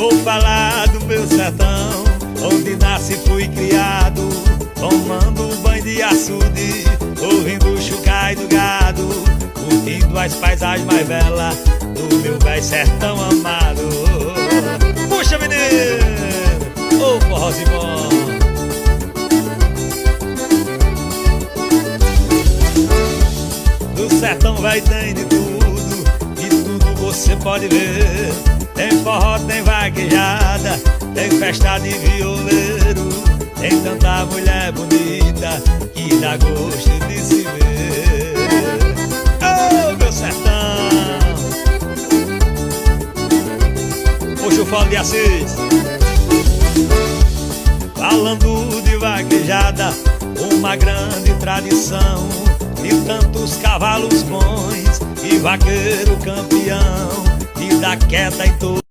Vou falar do meu sertão, onde nasci e fui criado, tomando banho de açude, ouvindo o chucai do gado, curtindo as paisagens mais belas do meu velho sertão amado. Puxa, menino! Ô, forrozinho bom! Do sertão vai tem de tudo você pode ver. Tem forró, tem vaquejada, tem festa de violeiro, tem tanta mulher bonita que dá gosto de se ver. Oh, meu sertão! Puxa o fole de Assis. Falando de vaquejada, uma grande tradição, de tantos cavalos bons e vaqueiro campeão, e da queda em todo